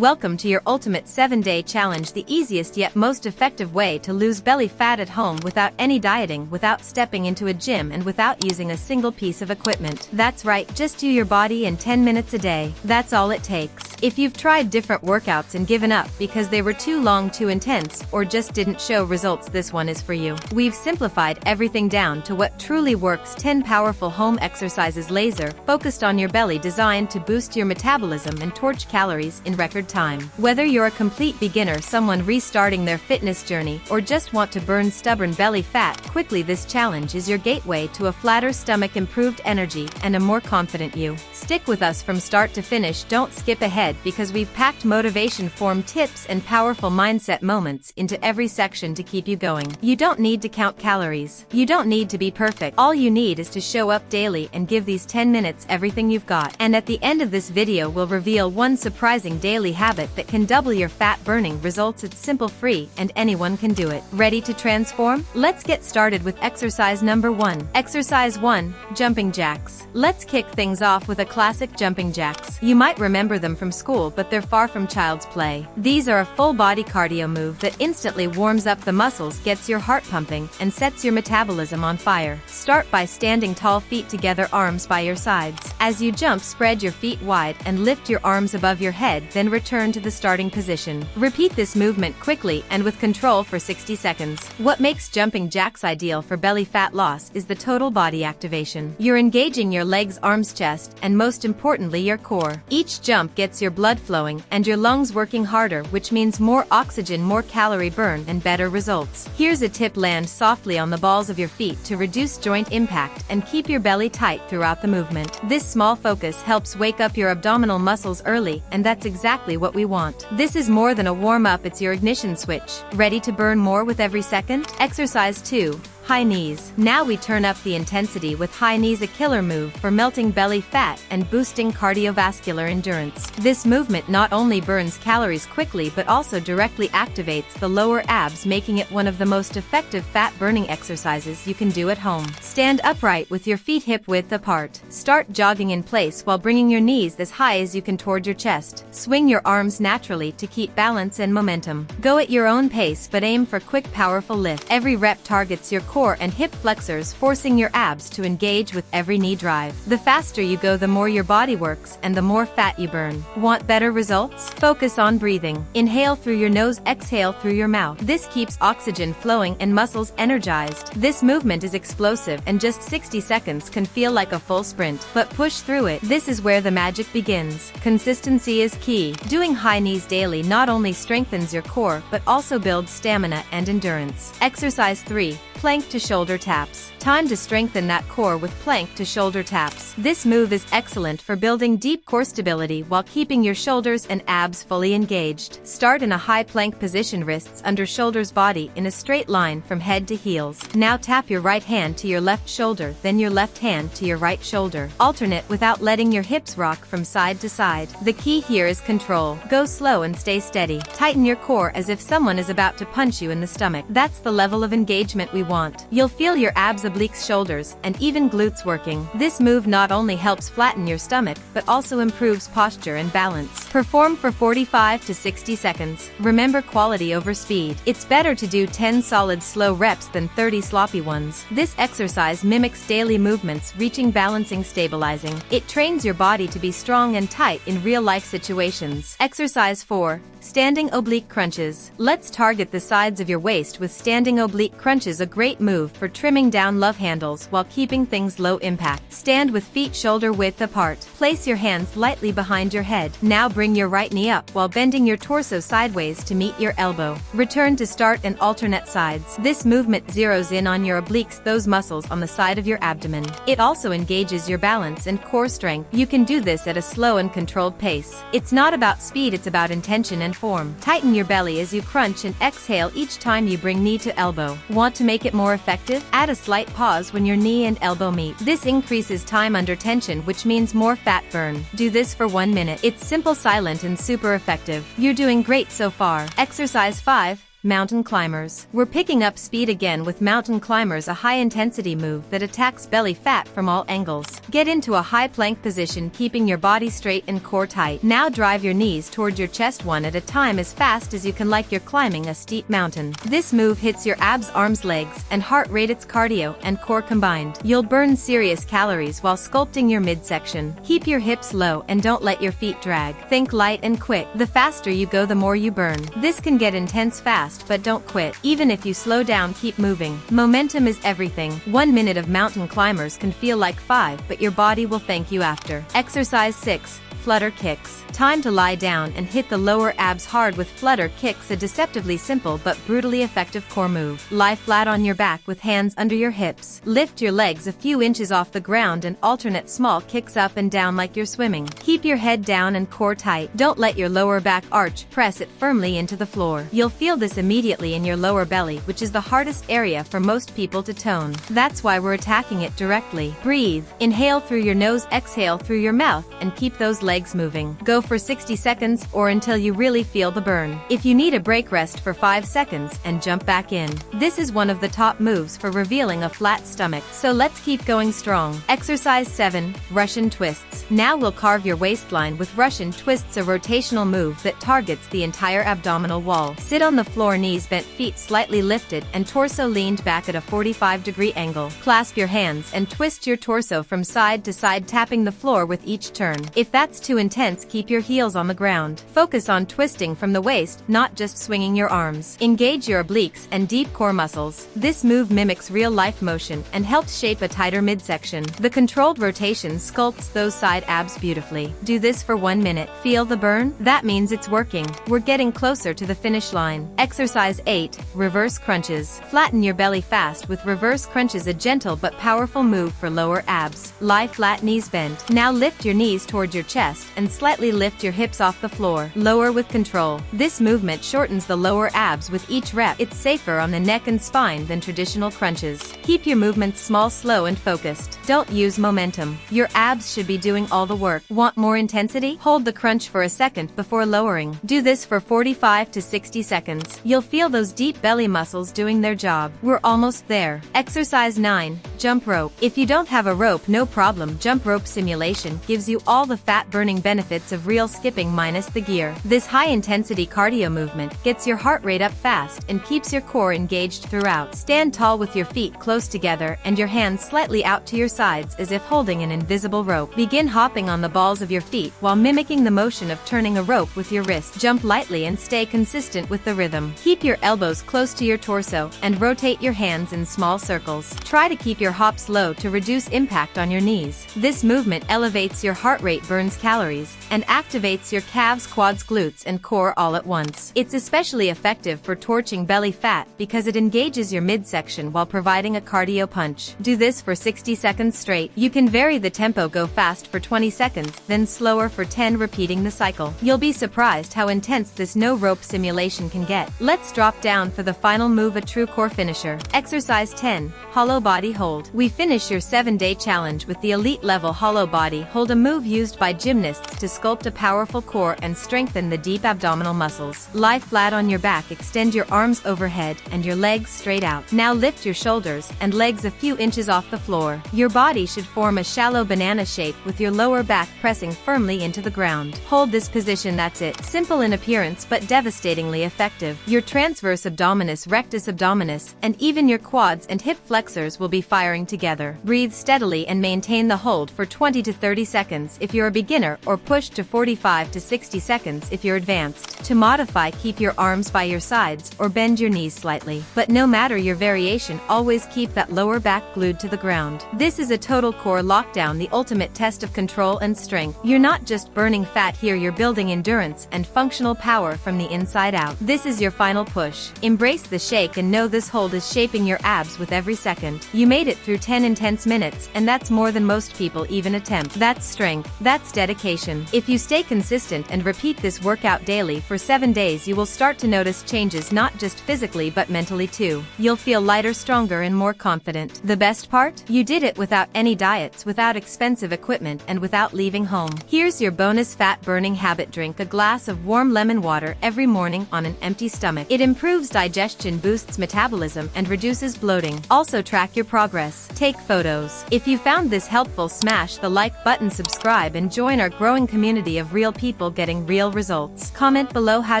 Welcome to your ultimate 7-day challenge, the easiest yet most effective way to lose belly fat at home without any dieting, without stepping into a gym, and without using a single piece of equipment. That's right, just do your body in 10 minutes a day. That's all it takes. If you've tried different workouts and given up because they were too long, too intense, or just didn't show results, this one is for you. We've simplified everything down to what truly works: 10 powerful home exercises laser focused on your belly, designed to boost your metabolism and torch calories in record time. Whether you're a complete beginner, someone restarting their fitness journey, or just want to burn stubborn belly fat quickly, this challenge is your gateway to a flatter stomach, improved energy, and a more confident you. Stick with us from start to finish. Don't skip ahead, because we've packed motivation, form tips, and powerful mindset moments into every section to keep you going. You don't need to count calories. You don't need to be perfect. All you need is to show up daily and give these 10 minutes everything you've got. And at the end of this video, we'll reveal one surprising daily habit that can double your fat burning results. It's simple, free, and anyone can do it. Ready to transform? Let's get started with exercise number 1. Exercise 1, jumping jacks. Let's kick things off with a classic, jumping jacks. You might remember them from school, but they're far from child's play. These are a full-body cardio move that instantly warms up the muscles, gets your heart pumping, and sets your metabolism on fire. Start by standing tall, feet together, arms by your sides. As you jump, spread your feet wide and lift your arms above your head, then return to the starting position. Repeat this movement quickly and with control for 60 seconds. What makes jumping jacks ideal for belly fat loss is the total body activation. You're engaging your legs, arms, chest, and most importantly, your core. Each jump gets your blood flowing and your lungs working harder, which means more oxygen, more calorie burn, and better results. Here's a tip: land softly on the balls of your feet to reduce joint impact and keep your belly tight throughout the movement. This small focus helps wake up your abdominal muscles early, and that's exactly what we want. This is more than a warm-up, it's your ignition switch. Ready to burn more with every second? Exercise 2. High knees. Now we turn up the intensity with high knees, a killer move for melting belly fat and boosting cardiovascular endurance. This movement not only burns calories quickly but also directly activates the lower abs, making it one of the most effective fat-burning exercises you can do at home. Stand upright with your feet hip-width apart. Start jogging in place while bringing your knees as high as you can toward your chest. Swing your arms naturally to keep balance and momentum. Go at your own pace, but aim for quick, powerful lift. Every rep targets your core and hip flexors, forcing your abs to engage with every knee drive. The faster you go, the more your body works and the more fat you burn. Want better results? Focus on breathing. Inhale through your nose, exhale through your mouth. This keeps oxygen flowing and muscles energized. This movement is explosive, and just 60 seconds can feel like a full sprint. But push through it. This is where the magic begins. Consistency is key. Doing high knees daily not only strengthens your core but also builds stamina and endurance. Exercise 3. Plank to shoulder taps. Time to strengthen that core with plank to shoulder taps. This move is excellent for building deep core stability while keeping your shoulders and abs fully engaged. Start in a high plank position, wrists under shoulders, body in a straight line from head to heels. Now tap your right hand to your left shoulder, then your left hand to your right shoulder. Alternate without letting your hips rock from side to side. The key here is control. Go slow and stay steady. Tighten your core as if someone is about to punch you in the stomach. That's the level of engagement we want. You'll feel your abs, obliques, shoulders, and even glutes working. This move not only helps flatten your stomach but also improves posture and balance. Perform for 45 to 60 seconds. Remember, quality over speed. It's better to do 10 solid slow reps than 30 sloppy ones. This exercise mimics daily movements, reaching, balancing, stabilizing. It trains your body to be strong and tight in real-life situations. Exercise 4. Standing oblique crunches. Let's target the sides of your waist with standing oblique crunches, a great move for trimming down love handles while keeping things low impact. Stand with feet shoulder width apart. Place your hands lightly behind your head. Now bring your right knee up while bending your torso sideways to meet your elbow. Return to start and alternate sides. This movement zeroes in on your obliques, those muscles on the side of your abdomen. It also engages your balance and core strength. You can do this at a slow and controlled pace. It's not about speed, it's about intention and form. Tighten your belly as you crunch and exhale each time you bring knee to elbow. Want to make it more effective? Add a slight pause when your knee and elbow meet. This increases time under tension, which means more fat burn. Do this for 1 minute. It's simple, silent, and super effective. You're doing great so far. Exercise 5. Mountain climbers. We're picking up speed again with mountain climbers, a high-intensity move that attacks belly fat from all angles. Get into a high plank position, keeping your body straight and core tight. Now drive your knees toward your chest one at a time as fast as you can, like you're climbing a steep mountain. This move hits your abs, arms, legs, and heart rate. It's cardio and core combined. You'll burn serious calories while sculpting your midsection. Keep your hips low and don't let your feet drag. Think light and quick. The faster you go, the more you burn. This can get intense fast, but don't quit. Even if you slow down, keep moving. Momentum is everything. 1 minute of mountain climbers can feel like 5, but your body will thank you after. Exercise 6. Flutter kicks. Time to lie down and hit the lower abs hard with flutter kicks, a deceptively simple but brutally effective core move. Lie flat on your back with hands under your hips. Lift your legs a few inches off the ground and alternate small kicks up and down like you're swimming. Keep your head down and core tight. Don't let your lower back arch. Press it firmly into the floor. You'll feel this immediately in your lower belly, which is the hardest area for most people to tone. That's why we're attacking it directly. Breathe. Inhale through your nose, exhale through your mouth, and keep those legs moving. Go for 60 seconds or until you really feel the burn. If you need a break, rest for 5 seconds and jump back in. This is one of the top moves for revealing a flat stomach, so let's keep going strong. Exercise 7. Russian twists. Now we'll carve your waistline with Russian twists, a rotational move that targets the entire abdominal wall. Sit on the floor, knees bent, feet slightly lifted, and torso leaned back at a 45-degree angle. Clasp your hands and twist your torso from side to side, tapping the floor with each turn. If that's too intense, keep your heels on the ground. Focus on twisting from the waist, not just swinging your arms. Engage your obliques and deep core muscles. This move mimics real-life motion and helps shape a tighter midsection. The controlled rotation sculpts those side abs beautifully. Do this for 1 minute. Feel the burn? That means it's working. We're getting closer to the finish line. Exercise 8. Reverse crunches. Flatten your belly fast with reverse crunches, a gentle but powerful move for lower abs. Lie flat, knees bent. Now lift your knees toward your chest and slightly lift your hips off the floor. Lower with control. This movement shortens the lower abs with each rep. It's safer on the neck and spine than traditional crunches. Keep your movements small, slow, and focused. Don't use momentum. Your abs should be doing all the work. Want more intensity? Hold the crunch for a second before lowering. Do this for 45 to 60 seconds. You'll feel those deep belly muscles doing their job. We're almost there. Exercise 9. Jump rope. If you don't have a rope, no problem. Jump rope simulation gives you all the fat-burning benefits of real skipping minus the gear. This high-intensity cardio movement gets your heart rate up fast and keeps your core engaged throughout. Stand tall with your feet close together and your hands slightly out to your sides as if holding an invisible rope. Begin hopping on the balls of your feet while mimicking the motion of turning a rope with your wrist. Jump lightly and stay consistent with the rhythm. Keep your elbows close to your torso and rotate your hands in small circles. Try to keep your hops low to reduce impact on your knees. This movement elevates your heart rate, burns calories, and activates your calves, quads, glutes, and core all at once. It's especially effective for torching belly fat because it engages your midsection while providing a cardio punch. Do this for 60 seconds straight. You can vary the tempo, go fast for 20 seconds, then slower for 10, repeating the cycle. You'll be surprised how intense this no-rope simulation can get. Let's drop down for the final move, a true core finisher. Exercise 10. Hollow body hold. We finish your 7-day challenge with the elite level hollow body hold, a move used by gymnasts to sculpt a powerful core and strengthen the deep abdominal muscles. Lie flat on your back, extend your arms overhead and your legs straight out. Now lift your shoulders and legs a few inches off the floor. Your body should form a shallow banana shape with your lower back pressing firmly into the ground. Hold this position, that's it. Simple in appearance but devastatingly effective. Your transverse abdominis, rectus abdominis, and even your quads and hip flexors will be firing together. Breathe steadily and maintain the hold for 20 to 30 seconds if you're a beginner, or push to 45 to 60 seconds if you're advanced. To modify, keep your arms by your sides or bend your knees slightly. But no matter your variation, always keep that lower back glued to the ground. This is a total core lockdown, the ultimate test of control and strength. You're not just burning fat here, you're building endurance and functional power from the inside out. This is your final push. Embrace the shake and know this hold is shaping your abs with every second. You made it it through 10 intense minutes, and that's more than most people even attempt. That's strength. That's dedication. If you stay consistent and repeat this workout daily for 7 days, you will start to notice changes not just physically but mentally too. You'll feel lighter, stronger, and more confident. The best part? You did it without any diets, without expensive equipment, and without leaving home. Here's your bonus fat-burning habit: drink a glass of warm lemon water every morning on an empty stomach. It improves digestion, boosts metabolism, and reduces bloating. Also track your progress. Take photos. If you found this helpful, smash the like button, subscribe, and join our growing community of real people getting real results. Comment below, how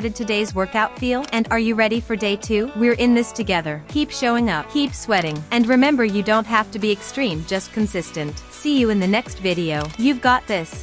did today's workout feel? And are you ready for day 2? We're in this together. Keep showing up, keep sweating, and remember, you don't have to be extreme, just consistent. See you in the next video. You've got this.